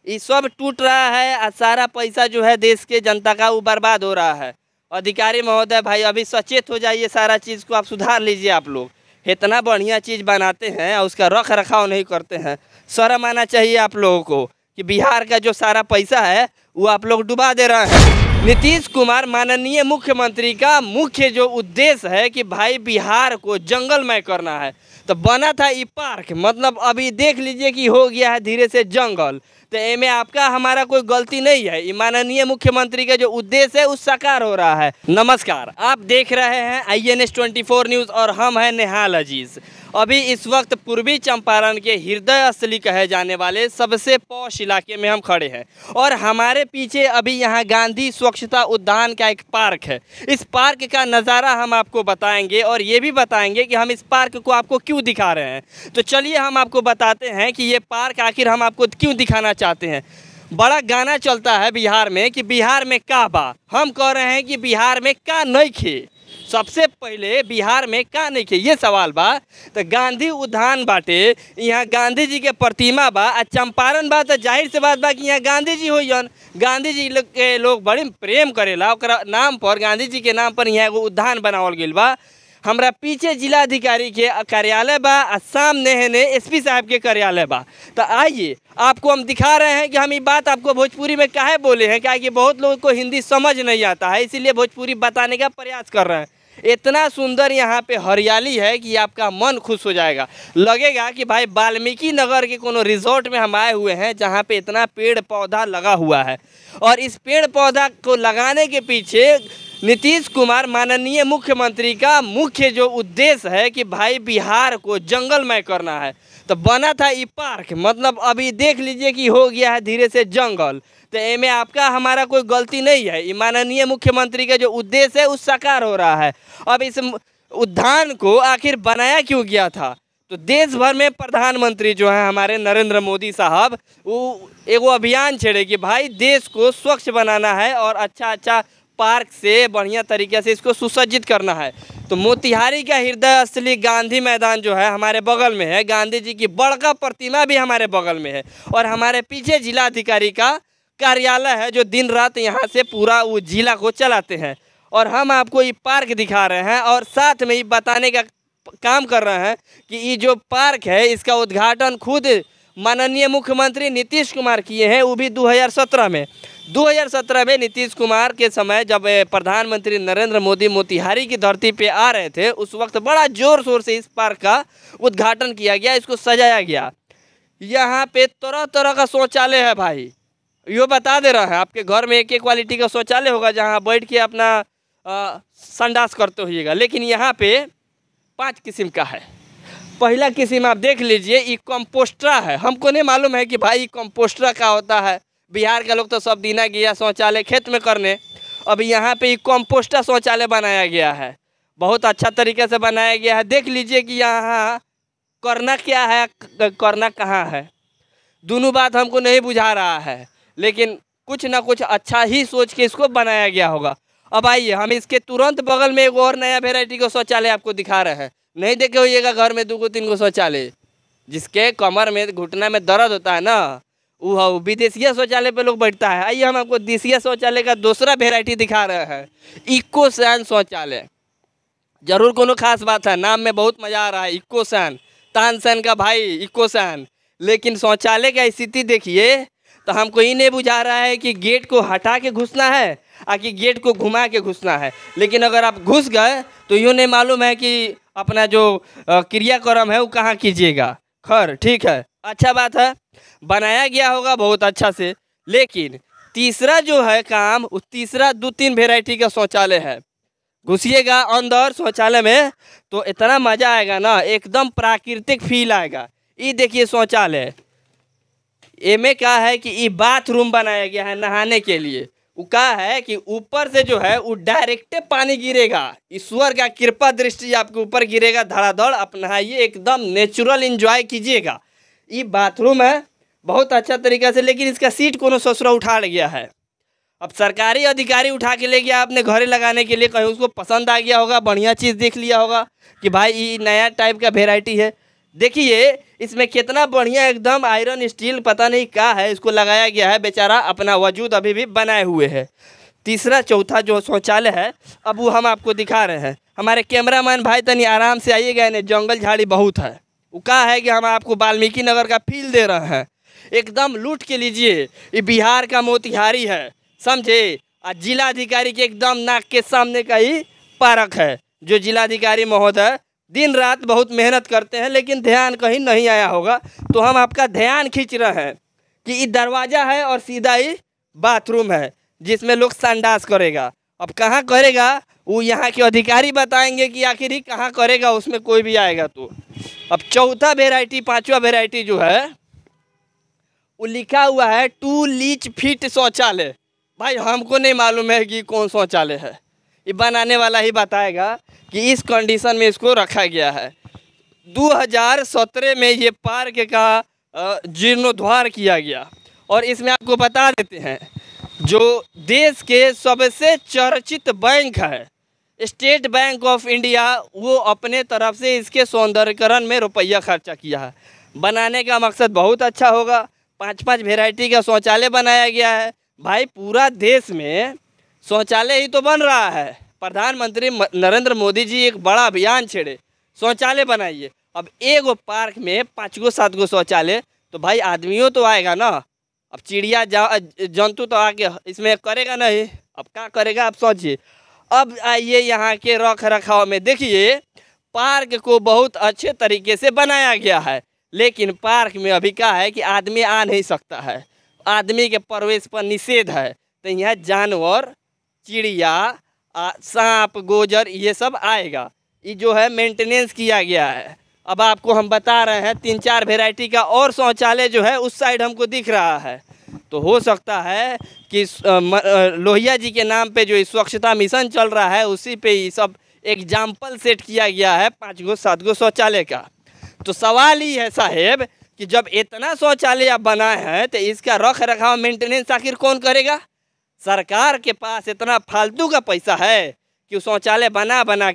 ये सब टूट रहा है और सारा पैसा जो है देश के जनता का वो बर्बाद हो रहा है। अधिकारी महोदय भाई अभी सचेत हो जाइए, सारा चीज़ को आप सुधार लीजिए। आप लोग इतना बढ़िया चीज़ बनाते हैं और उसका रख रखाव नहीं करते हैं। शर्म आना चाहिए आप लोगों को कि बिहार का जो सारा पैसा है वो आप लोग डुबा दे रहे हैं। नीतीश कुमार माननीय मुख्यमंत्री का मुख्य जो उद्देश्य है कि भाई बिहार को जंगलमय करना है, तो बना था ये पार्क, मतलब अभी देख लीजिए कि हो गया है धीरे से जंगल। तो इनमें आपका हमारा कोई गलती नहीं है, ये माननीय मुख्यमंत्री का जो उद्देश्य है उस साकार हो रहा है। नमस्कार, आप देख रहे हैं INS 24 न्यूज़ और हम हैं नेहाल अजीज़। अभी इस वक्त पूर्वी चंपारण के हृदय स्थली कहे जाने वाले सबसे पॉश इलाके में हम खड़े हैं और हमारे पीछे अभी यहाँ गांधी स्वच्छता उद्यान का एक पार्क है। इस पार्क का नज़ारा हम आपको बताएंगे और ये भी बताएंगे कि हम इस पार्क को आपको क्यों दिखा रहे हैं। तो चलिए हम आपको बताते हैं कि ये पार्क आखिर हम आपको क्यों दिखाना चाहते हैं। बड़ा गाना चलता है बिहार में कि बिहार में का बा, हम कह रहे हैं कि बिहार में का नहीं खे। सबसे पहले बिहार में का नहीं खे ये सवाल बा। तो गांधी उद्यान बाटे, यहाँ गांधी जी के प्रतिमा बा, आ चंपारण बा, तो जाहिर से बात बा कि यहाँ गांधी जी होयन। गांधी जी के लोग बड़े प्रेम करेला, ओकरा नाम पर, गांधी जी के नाम पर यहाँ एगो उद्यान बनावल गेल बा। हमरा पीछे जिलाधिकारी के कार्यालय बा, सामने है ने SP साहब के कार्यालय बा। तो आइए आपको हम दिखा रहे हैं कि हम ये बात आपको भोजपुरी में काहे बोले हैं, क्या कि बहुत लोगों को हिंदी समझ नहीं आता है, इसीलिए भोजपुरी बताने का प्रयास कर रहे हैं। इतना सुंदर यहाँ पे हरियाली है कि आपका मन खुश हो जाएगा, लगेगा कि भाई वाल्मीकि नगर के कोनो रिजॉर्ट में हम आए हुए हैं जहाँ पे इतना पेड़ पौधा लगा हुआ है। और इस पेड़ पौधा को लगाने के पीछे नीतीश कुमार माननीय मुख्यमंत्री का मुख्य जो उद्देश्य है कि भाई बिहार को जंगलमय करना है, तो बना था ये पार्क, मतलब अभी देख लीजिए कि हो गया है धीरे से जंगल। तो इनमें आपका हमारा कोई गलती नहीं है, ये माननीय मुख्यमंत्री का जो उद्देश्य है उस साकार हो रहा है। अब इस उद्यान को आखिर बनाया क्यों गया था, तो देश भर में प्रधानमंत्री जो है हमारे नरेंद्र मोदी साहब, वो एगो अभियान छेड़े कि भाई देश को स्वच्छ बनाना है और अच्छा पार्क से बढ़िया तरीके से इसको सुसज्जित करना है। तो मोतिहारी का हृदय स्थली गांधी मैदान जो है हमारे बगल में है, गांधी जी की बड़का प्रतिमा भी हमारे बगल में है और हमारे पीछे जिलाधिकारी का कार्यालय है जो दिन रात यहाँ से पूरा वो जिला को चलाते हैं। और हम आपको ये पार्क दिखा रहे हैं और साथ में ये बताने का काम कर रहे हैं कि ये जो पार्क है इसका उद्घाटन खुद माननीय मुख्यमंत्री नीतीश कुमार किए हैं, वो भी 2017 में। 2017 में नीतीश कुमार के समय जब प्रधानमंत्री नरेंद्र मोदी मोतिहारी की धरती पे आ रहे थे, उस वक्त बड़ा ज़ोर शोर से इस पार्क का उद्घाटन किया गया, इसको सजाया गया। यहाँ पे तरह तरह का शौचालय है भाई, यो बता दे रहा है, आपके घर में एक क्वालिटी का शौचालय होगा जहाँ बैठ के अपना संडास करते होइएगा, लेकिन यहाँ पे 5 किस्म का है। पहला किस्म आप देख लीजिए, ये कंपोस्ट्रा है। हमको नहीं मालूम है कि भाई कंपोस्ट्रा क्या होता है। बिहार के लोग तो सब दिना गया शौचालय खेत में करने, अभी यहाँ पे ये कंपोस्ट्रा शौचालय बनाया गया है, बहुत अच्छा तरीके से बनाया गया है। देख लीजिए कि यहाँ करना क्या है, करना कहाँ है, दोनों बात हमको नहीं बुझा रहा है, लेकिन कुछ ना कुछ अच्छा ही सोच के इसको बनाया गया होगा। अब आइए हम इसके तुरंत बगल में एक और नया वेराइटी का शौचालय आपको दिखा रहे हैं। नहीं देखे होइएगा घर में 2-3 गो शौचालय, जिसके कमर में घुटना में दर्द होता है ना, वो विदेशीय शौचालय पे लोग बैठता है। आइए हम आपको देशीय शौचालय का दूसरा वेराइटी दिखा रहे हैं, इकोसैन शौचालय। जरूर कोनो खास बात है, नाम में बहुत मज़ा आ रहा है, इकोसैन, तानसेन का भाई इकोसैन। लेकिन शौचालय का स्थिति देखिए, तो हमको ये नहीं बुझा रहा है कि गेट को हटा के घुसना है कि गेट को घुमा के घुसना है। लेकिन अगर आप घुस गए तो यूँ नहीं मालूम है कि अपना जो क्रियाक्रम है वो कहाँ कीजिएगा। खैर ठीक है, अच्छा बात है, बनाया गया होगा बहुत अच्छा से। लेकिन तीसरा जो है काम, वो तीसरा 2-3 वेराइटी का शौचालय है। घुसिएगा अंदर शौचालय में तो इतना मज़ा आएगा ना, एकदम प्राकृतिक फील आएगा। ये देखिए शौचालय, एमे क्या है कि ये बाथरूम बनाया गया है नहाने के लिए। वो क्या है कि ऊपर से जो है वो डायरेक्ट पानी गिरेगा, ईश्वर का कृपा दृष्टि आपके ऊपर गिरेगा धड़ाधड़, आप नहाइए, एकदम नेचुरल एंजॉय कीजिएगा। ये बाथरूम है बहुत अच्छा तरीका से, लेकिन इसका सीट कोनो ससुरा उठा ले गया है। अब सरकारी अधिकारी उठा के ले गया अपने घरे लगाने के लिए, कहीं उसको पसंद आ गया होगा, बढ़िया चीज़ देख लिया होगा कि भाई ये नया टाइप का वेराइटी है। देखिए इसमें कितना बढ़िया एकदम आयरन स्टील पता नहीं क्या है इसको लगाया गया है, बेचारा अपना वजूद अभी भी बनाए हुए है। तीसरा चौथा जो शौचालय है अब वो हम आपको दिखा रहे हैं। हमारे कैमरामैन भाई तनी आराम से आइएगा, इन्हें जंगल झाड़ी बहुत है। वो कहा है कि हम आपको वाल्मीकि नगर का फील दे रहे हैं, एकदम लूट के लीजिए। ये बिहार का मोतिहारी है, समझे। और जिलाधिकारी के एकदम नाक के सामने का ही पार्क है, जो जिलाधिकारी महोदय दिन रात बहुत मेहनत करते हैं, लेकिन ध्यान कहीं नहीं आया होगा। तो हम आपका ध्यान खींच रहे हैं कि ये दरवाज़ा है और सीधा ही बाथरूम है जिसमें लोग संडास करेगा। अब कहाँ करेगा वो यहाँ के अधिकारी बताएंगे कि आखिर ही कहाँ करेगा, उसमें कोई भी आएगा तो। अब चौथा वेराइटी, पांचवा वेराइटी जो है वो लिखा हुआ है 2 लीच फीट शौचालय। भाई हमको नहीं मालूम है कि कौन शौचालय है, ये बनाने वाला ही बताएगा कि इस कंडीशन में इसको रखा गया है। 2017 में ये पार्क का जीर्णोद्धार किया गया। और इसमें आपको बता देते हैं जो देश के सबसे चर्चित बैंक है स्टेट बैंक ऑफ इंडिया, वो अपने तरफ से इसके सौंदर्यकरण में रुपया खर्चा किया है। बनाने का मकसद बहुत अच्छा होगा। 5-5 वेराइटी का शौचालय बनाया गया है। भाई पूरा देश में शौचालय ही तो बन रहा है। प्रधानमंत्री नरेंद्र मोदी जी एक बड़ा अभियान छेड़े, शौचालय बनाइए। अब एक पार्क में 5 गो 7 गो शौचालय, तो भाई आदमियों तो आएगा ना। अब चिड़िया जंतु तो आके इसमें करेगा नहीं, अब क्या करेगा आप सोचिए। अब आइए यहाँ के रख रखाव में देखिए, पार्क को बहुत अच्छे तरीके से बनाया गया है, लेकिन पार्क में अभी क्या है कि आदमी आ नहीं सकता है, आदमी के प्रवेश पर निषेध है। तो यहाँ जानवर, चिड़िया, सांप, गोजर ये सब आएगा। ये जो है मेंटेनेंस किया गया है। अब आपको हम बता रहे हैं 3-4 वेराइटी का और शौचालय जो है उस साइड हमको दिख रहा है। तो हो सकता है कि लोहिया जी के नाम पे जो स्वच्छता मिशन चल रहा है उसी पे ये सब एग्जाम्पल सेट किया गया है 5 गो 7 गो शौचालय का। तो सवाल ही है साहेब कि जब इतना शौचालय आप बनाए हैं तो इसका रख रखाव मेंटेनेंस आखिर कौन करेगा? सरकार के पास इतना फालतू का पैसा है कि शौचालय बना बना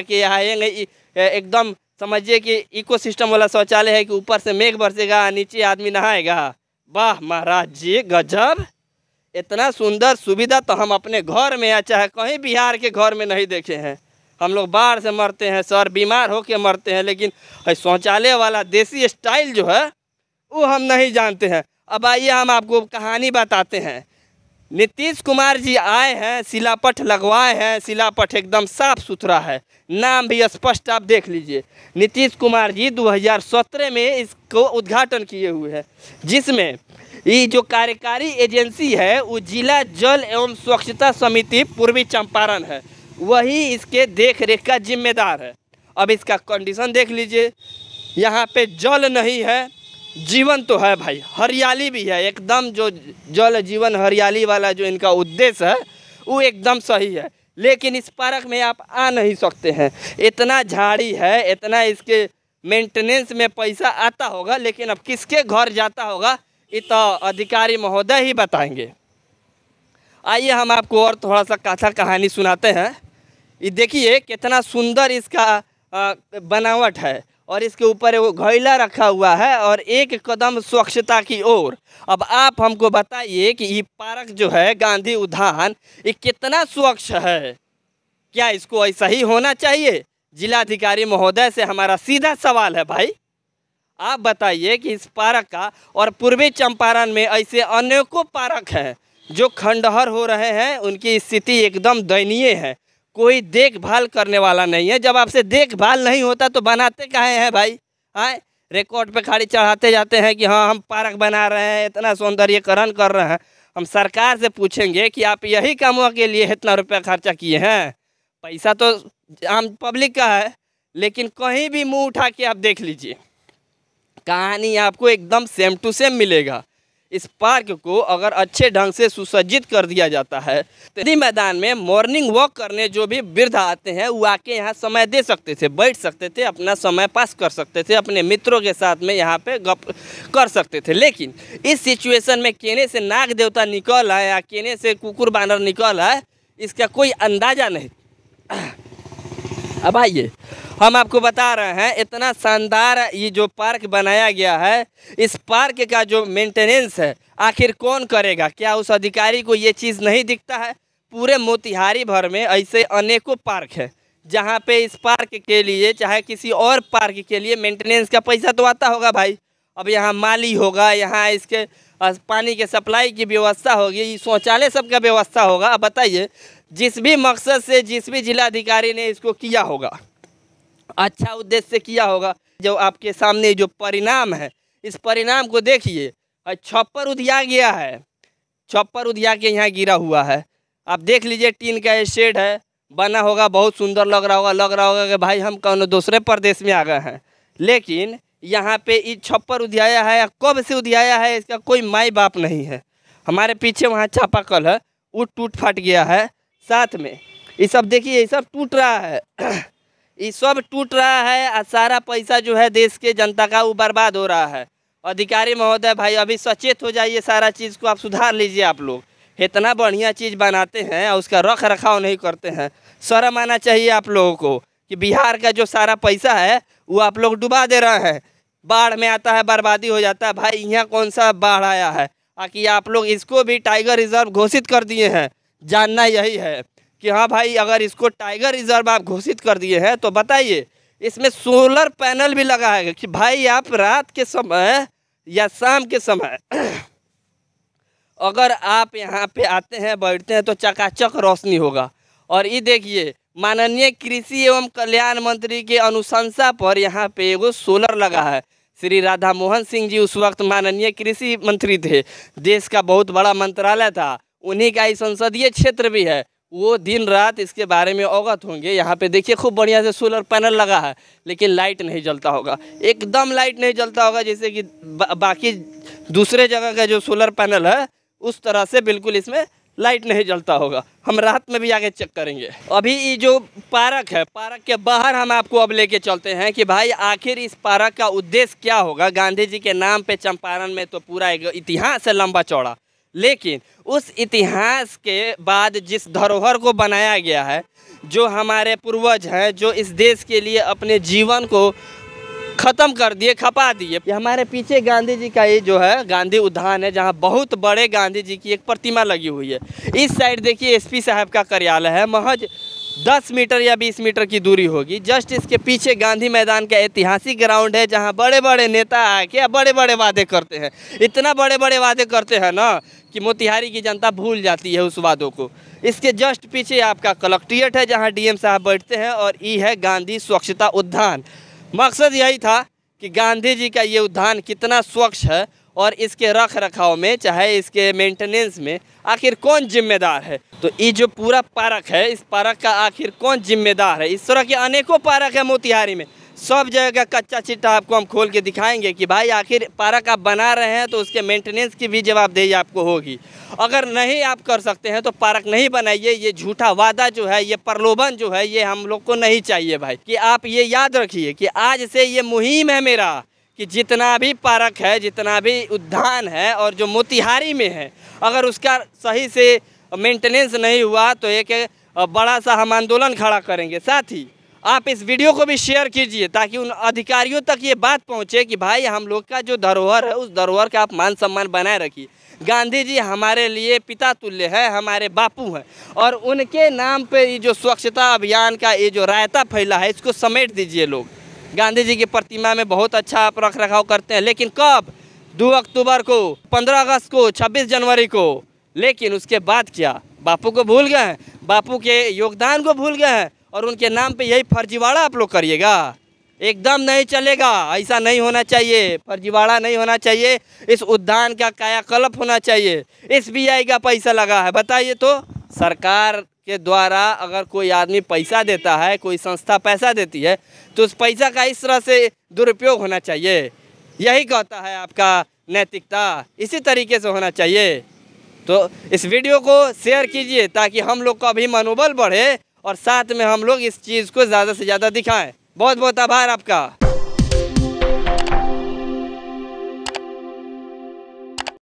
के आएंगे। एकदम समझिए कि इकोसिस्टम वाला शौचालय है कि ऊपर से मेघ बरसेगा, नीचे आदमी नहाएगा। वाह महाराज जी गजब, इतना सुंदर सुविधा तो हम अपने घर में या चाहे कहीं बिहार के घर में नहीं देखे हैं। हम लोग बाढ़ से मरते हैं सर, बीमार होके मरते हैं, लेकिन शौचालय वाला देसी स्टाइल जो है वो हम नहीं जानते हैं। अब आइए हम आपको कहानी बताते हैं। नीतीश कुमार जी आए हैं, शिलापट लगवाए हैं, शिलापट एकदम साफ सुथरा है, नाम भी स्पष्ट आप देख लीजिए। नीतीश कुमार जी 2017 में इसको उद्घाटन किए हुए हैं, जिसमें ये जो कार्यकारी एजेंसी है वो जिला जल एवं स्वच्छता समिति पूर्वी चंपारण है, वही इसके देख रेख का जिम्मेदार है। अब इसका कंडीशन देख लीजिए, यहाँ पे जल नहीं है, जीवन तो है भाई, हरियाली भी है एकदम। जो जल जीवन हरियाली वाला जो इनका उद्देश्य है वो एकदम सही है, लेकिन इस पार्क में आप आ नहीं सकते हैं। इतना झाड़ी है, इतना इसके मेंटेनेंस में पैसा आता होगा, लेकिन अब किसके घर जाता होगा ये तो अधिकारी महोदय ही बताएंगे। आइए हम आपको और थोड़ा सा कथा कहानी सुनाते हैं। ये देखिए कितना सुंदर इसका बनावट है, और इसके ऊपर वो घैला रखा हुआ है और एक कदम स्वच्छता की ओर। अब आप हमको बताइए कि ये पार्क जो है गांधी उद्यान, ये कितना स्वच्छ है? क्या इसको ऐसा ही होना चाहिए? जिलाधिकारी महोदय से हमारा सीधा सवाल है भाई, आप बताइए कि इस पार्क का, और पूर्वी चंपारण में ऐसे अनेकों पार्क हैं जो खंडहर हो रहे हैं, उनकी स्थिति एकदम दयनीय है, कोई देखभाल करने वाला नहीं है। जब आपसे देखभाल नहीं होता तो बनाते काहे हैं भाई? हाँ, रिकॉर्ड पे खाली चढ़ाते जाते हैं कि हाँ हम पार्क बना रहे हैं, इतना सौंदर्यीकरण कर रहे हैं। हम सरकार से पूछेंगे कि आप यही कामों के लिए इतना रुपया खर्चा किए हैं? पैसा तो आम पब्लिक का है, लेकिन कहीं भी मुंह उठा के आप देख लीजिए, कहानी आपको एकदम सेम टू सेम मिलेगा। इस पार्क को अगर अच्छे ढंग से सुसज्जित कर दिया जाता है तो मैदान में मॉर्निंग वॉक करने जो भी वृद्ध आते हैं वो आके यहाँ समय दे सकते थे, बैठ सकते थे, अपना समय पास कर सकते थे, अपने मित्रों के साथ में यहाँ पे गप कर सकते थे। लेकिन इस सिचुएशन में केने से नाग देवता निकल आए या केने से कुकुर बानर निकल आए, इसका कोई अंदाज़ा नहीं। अब आइए हम आपको बता रहे हैं, इतना शानदार ये जो पार्क बनाया गया है, इस पार्क का जो मेंटेनेंस है आखिर कौन करेगा? क्या उस अधिकारी को ये चीज़ नहीं दिखता है? पूरे मोतिहारी भर में ऐसे अनेकों पार्क है जहाँ पे इस पार्क के लिए चाहे किसी और पार्क के लिए मेंटेनेंस का पैसा तो आता होगा भाई। अब यहाँ माली होगा, यहाँ इसके पानी के सप्लाई की व्यवस्था होगी, शौचालय सब का व्यवस्था होगा। अब बताइए, जिस भी मकसद से जिस भी जिलाधिकारी ने इसको किया होगा, अच्छा उद्देश्य से किया होगा, जो आपके सामने जो परिणाम है, इस परिणाम को देखिए। छप्पर उधिया गया है, छप्पर उधिया के यहाँ गिरा हुआ है। आप देख लीजिए, टीन का ये शेड है, बना होगा, बहुत सुंदर लग रहा होगा कि भाई हम कौन दूसरे प्रदेश में आ गए हैं। लेकिन यहाँ पे ये छप्पर उधियाया है, कब से उधियाया है इसका कोई माई बाप नहीं है। हमारे पीछे वहाँ चापाकल है, वो टूट फाट गया है। साथ में ये सब देखिए, ये सब टूट रहा है ये सब टूट रहा है और सारा पैसा जो है देश के जनता का वो बर्बाद हो रहा है। अधिकारी महोदय भाई अभी सचेत हो जाइए, सारा चीज़ को आप सुधार लीजिए। आप लोग इतना बढ़िया चीज़ बनाते हैं और उसका रख रखाव नहीं करते हैं। शर्म आना चाहिए आप लोगों को कि बिहार का जो सारा पैसा है वो आप लोग डुबा दे रहे हैं। बाढ़ में आता है, बर्बादी हो जाता है। भाई यहाँ कौन सा बाढ़ आया है कि आप लोग इसको भी टाइगर रिजर्व घोषित कर दिए हैं? जानना यही है कि हाँ भाई, अगर इसको टाइगर रिजर्व आप घोषित कर दिए हैं तो बताइए, इसमें सोलर पैनल भी लगा है कि भाई आप रात के समय या शाम के समय अगर आप यहाँ पे आते हैं, बैठते हैं तो चकाचक रोशनी होगा। और ये देखिए, माननीय कृषि एवं कल्याण मंत्री के अनुशंसा पर यहाँ पे एगो सोलर लगा है। श्री राधा मोहन सिंह जी उस वक्त माननीय कृषि मंत्री थे, देश का बहुत बड़ा मंत्रालय था, उन्हीं का ही संसदीय क्षेत्र भी है। वो दिन रात इसके बारे में अवगत होंगे। यहाँ पे देखिए, खूब बढ़िया से सोलर पैनल लगा है, लेकिन लाइट नहीं जलता होगा, एकदम लाइट नहीं जलता होगा जैसे कि बाकी दूसरे जगह का जो सोलर पैनल है उस तरह से बिल्कुल इसमें लाइट नहीं जलता होगा। हम रात में भी आगे चेक करेंगे। अभी ये जो पार्क है, पार्क के बाहर हम आपको अब लेके चलते हैं कि भाई आखिर इस पार्क का उद्देश्य क्या होगा। गांधी जी के नाम पे चंपारण में तो पूरा एक इतिहास है लंबा चौड़ा, लेकिन उस इतिहास के बाद जिस धरोहर को बनाया गया है, जो हमारे पूर्वज हैं, जो इस देश के लिए अपने जीवन को ख़त्म कर दिए, खपा दिए। ये हमारे पीछे गांधी जी का ये जो है गांधी उद्यान है, जहाँ बहुत बड़े गांधी जी की एक प्रतिमा लगी हुई है। इस साइड देखिए एसपी साहब का कार्यालय है, महज 10 मीटर या 20 मीटर की दूरी होगी। जस्ट इसके पीछे गांधी मैदान का ऐतिहासिक ग्राउंड है, जहाँ बड़े बड़े नेता आके बड़े बड़े वादे करते हैं। इतना बड़े बड़े वादे करते हैं ना कि मोतिहारी की जनता भूल जाती है उस वादों को। इसके जस्ट पीछे आपका कलेक्ट्रेट है, जहाँ डीएम साहब बैठते हैं, और ये है गांधी स्वच्छता उद्यान। मकसद यही था कि गांधी जी का ये उद्यान कितना स्वच्छ है और इसके रख रखाव में, चाहे इसके मेंटेनेंस में आखिर कौन जिम्मेदार है। तो ये जो पूरा पार्क है, इस पार्क का आखिर कौन जिम्मेदार है। इस तरह के अनेकों पार्क है मोतिहारी में, सब जगह का कच्चा चिट्ठा आपको हम खोल के दिखाएंगे कि भाई आखिर पार्क आप बना रहे हैं तो उसके मेंटेनेंस की भी जवाबदेही आपको होगी। अगर नहीं आप कर सकते हैं तो पार्क नहीं बनाइए। ये झूठा वादा जो है, ये प्रलोभन जो है, ये हम लोग को नहीं चाहिए भाई। कि आप ये याद रखिए कि आज से ये मुहिम है मेरा कि जितना भी पार्क है, जितना भी उद्यान है और जो मोतिहारी में है, अगर उसका सही से मेंटेनेंस नहीं हुआ तो एक बड़ा सा हम आंदोलन खड़ा करेंगे। साथ ही आप इस वीडियो को भी शेयर कीजिए ताकि उन अधिकारियों तक ये बात पहुंचे कि भाई हम लोग का जो धरोहर है, उस धरोहर का आप मान सम्मान बनाए रखिए। गांधी जी हमारे लिए पिता तुल्य है, हमारे बापू हैं, और उनके नाम पे ये जो स्वच्छता अभियान का ये जो रायता फैला है, इसको समेट दीजिए लोग। गांधी जी की प्रतिमा में बहुत अच्छा आप रख रखाव करते हैं, लेकिन कब? 2 अक्टूबर को, 15 अगस्त को, 26 जनवरी को। लेकिन उसके बाद क्या? बापू को भूल गए हैं, बापू के योगदान को भूल गए हैं, और उनके नाम पे यही फर्जीवाड़ा आप लोग करिएगा। एकदम नहीं चलेगा, ऐसा नहीं होना चाहिए, फर्जीवाड़ा नहीं होना चाहिए। इस उद्यान का कायाकल्प होना चाहिए। SBI का पैसा लगा है, बताइए तो। सरकार के द्वारा अगर कोई आदमी पैसा देता है, कोई संस्था पैसा देती है, तो उस पैसा का इस तरह से दुरुपयोग होना चाहिए। यही कहता है आपका नैतिकता, इसी तरीके से होना चाहिए। तो इस वीडियो को शेयर कीजिए ताकि हम लोग का भी मनोबल बढ़े और साथ में हम लोग इस चीज़ को ज़्यादा से ज़्यादा दिखाएं। बहुत बहुत आभार आपका।